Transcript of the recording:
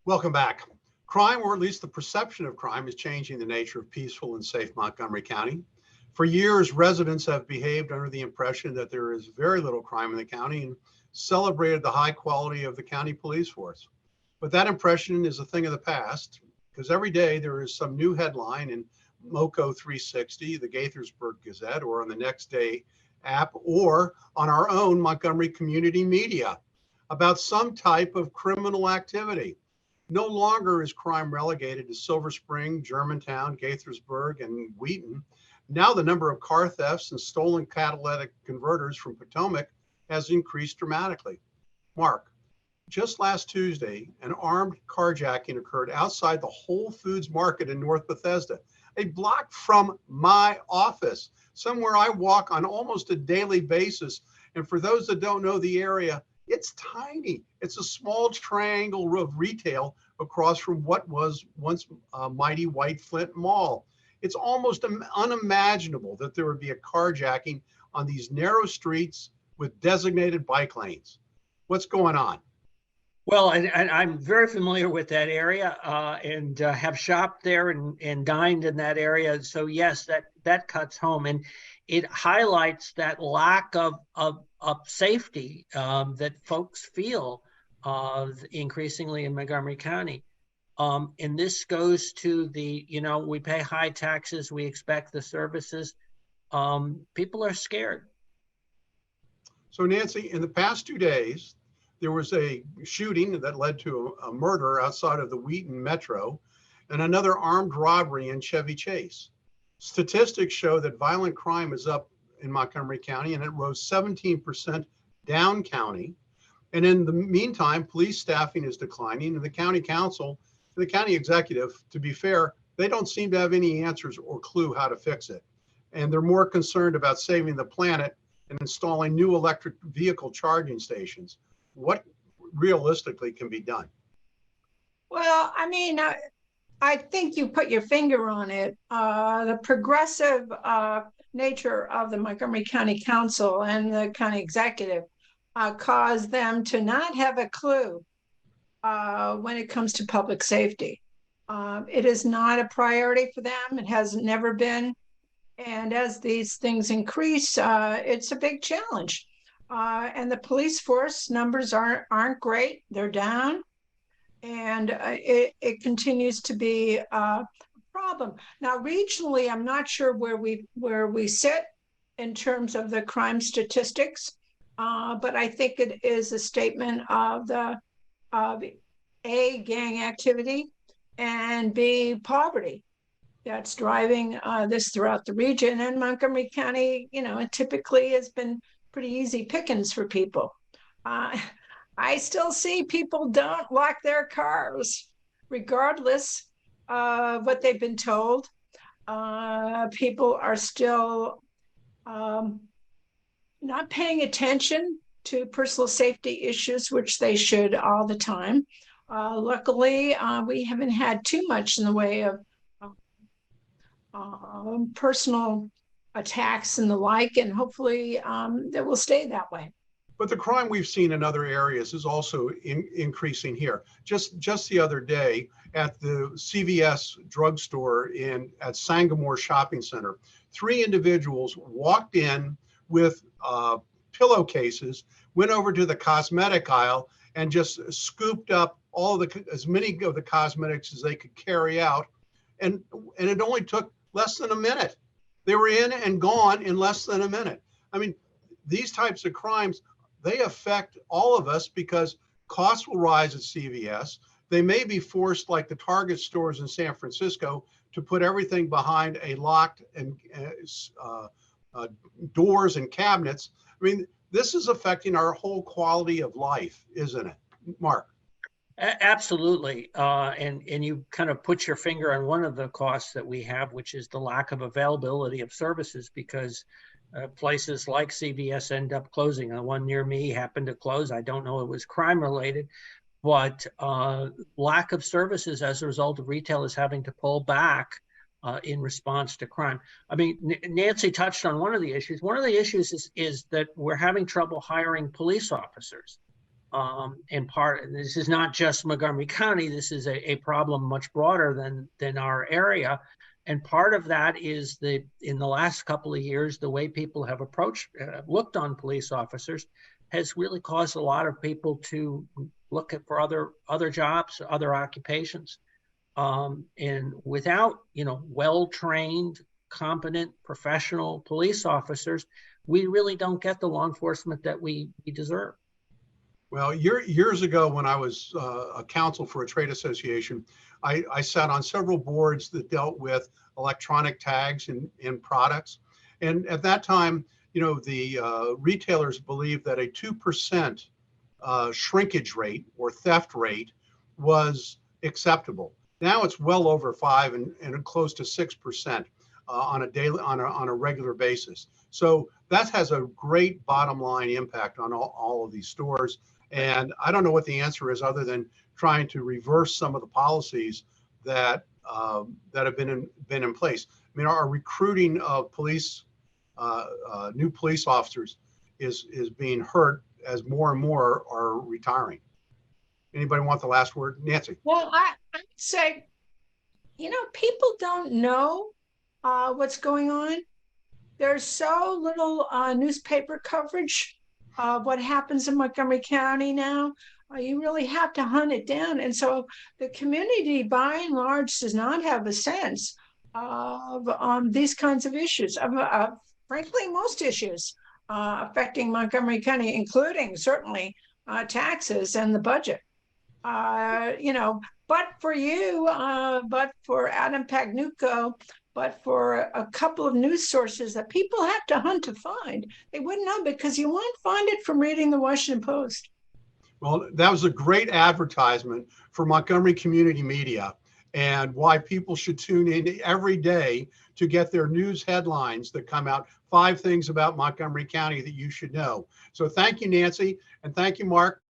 Welcome back. Crime, or at least the perception of crime, is changing the nature of peaceful and safe Montgomery County. For years, residents have behaved under the impression that there is very little crime in the county and celebrated the high quality of the county police force. But that impression is a thing of the past, because every day there is some new headline in MoCo 360, the Gaithersburg Gazette, or on the Next Day app, or on our own Montgomery Community Media about some type of criminal activity. No longer is crime relegated to Silver Spring, Germantown, Gaithersburg, and Wheaton. Now the number of car thefts and stolen catalytic converters from Potomac has increased dramatically. Mark, just last Tuesday, an armed carjacking occurred outside the Whole Foods Market in North Bethesda, a block from my office, somewhere I walk on almost a daily basis. And for those that don't know the area, it's tiny. It's a small triangle of retail across from what was once a mighty White Flint Mall. It's almost unimaginable that there would be a carjacking on these narrow streets with designated bike lanes. What's going on? Well, I'm very familiar with that area and have shopped there and dined in that area. So yes, that cuts home, and it highlights that lack of safety that folks feel increasingly in Montgomery County. And this goes to the, we pay high taxes, we expect the services. People are scared. So Nancy, in the past 2 days, there was a shooting that led to a murder outside of the Wheaton Metro and another armed robbery in Chevy Chase. Statistics show that violent crime is up in Montgomery County, and it rose 17% down county. And in the meantime, police staffing is declining, and the county council, the county executive, to be fair, they don't seem to have any answers or clue how to fix it. And they're more concerned about saving the planet and installing new electric vehicle charging stations. What realistically can be done? Well, I mean, I think you put your finger on it. The progressive nature of the Montgomery County Council and the county executive caused them to not have a clue when it comes to public safety. It is not a priority for them. It has never been. And as these things increase, it's a big challenge. And the police force numbers aren't great. They're down. And it continues to be a problem. Now, regionally, I'm not sure where we sit in terms of the crime statistics, but I think it is a statement of A, gang activity, and B, poverty that's driving this throughout the region. And Montgomery County, it typically has been pretty easy pickings for people. I still see people don't lock their cars, regardless of what they've been told. People are still not paying attention to personal safety issues, which they should all the time. Luckily, we haven't had too much in the way of personal attacks and the like, and hopefully that will stay that way. But the crime we've seen in other areas is also increasing here. Just the other day at the CVS drugstore at Sangamore Shopping Center, 3 individuals walked in with pillowcases, went over to the cosmetic aisle, and just scooped up as many of the cosmetics as they could carry out. And it only took less than a minute. They were in and gone in less than a minute. I mean, these types of crimes, they affect all of us because costs will rise at CVS. They may be forced, like the Target stores in San Francisco, to put everything behind a locked and doors and cabinets. I mean, this is affecting our whole quality of life, isn't it, Mark? Absolutely. And you kind of put your finger on one of the costs that we have, which is the lack of availability of services, because places like CVS end up closing. One near me happened to close. I don't know it was crime related, but lack of services as a result of retailers having to pull back in response to crime. I mean, Nancy touched on one of the issues. One of the issues is that we're having trouble hiring police officers. And this is not just Montgomery County. This is a problem much broader than our area. And part of that is in the last couple of years, the way people have looked on police officers has really caused a lot of people to look for other jobs, other occupations. And without, well-trained, competent, professional police officers, we really don't get the law enforcement that we deserve. Well, years ago, when I was a counsel for a trade association, I sat on several boards that dealt with electronic tags in products. And at that time, the retailers believed that a 2% shrinkage rate or theft rate was acceptable. Now it's well over 5 and close to 6% on a regular basis. So that has a great bottom line impact on all of these stores. And I don't know what the answer is other than trying to reverse some of the policies that have been in place. I mean, our recruiting of new police officers is being hurt as more and more are retiring. Anybody want the last word? Nancy? Well, I would say, people don't know what's going on. There's so little newspaper coverage of what happens in Montgomery County now. You really have to hunt it down. And so the community, by and large, does not have a sense of these kinds of issues, frankly, most issues affecting Montgomery County, including certainly taxes and the budget. But for you, but for Adam Pagnucco, but for a couple of news sources that people have to hunt to find, they wouldn't know because you won't find it from reading the Washington Post. Well, that was a great advertisement for Montgomery Community Media and why people should tune in every day to get their news headlines that come out, 5 things about Montgomery County that you should know. So thank you, Nancy, and thank you, Mark.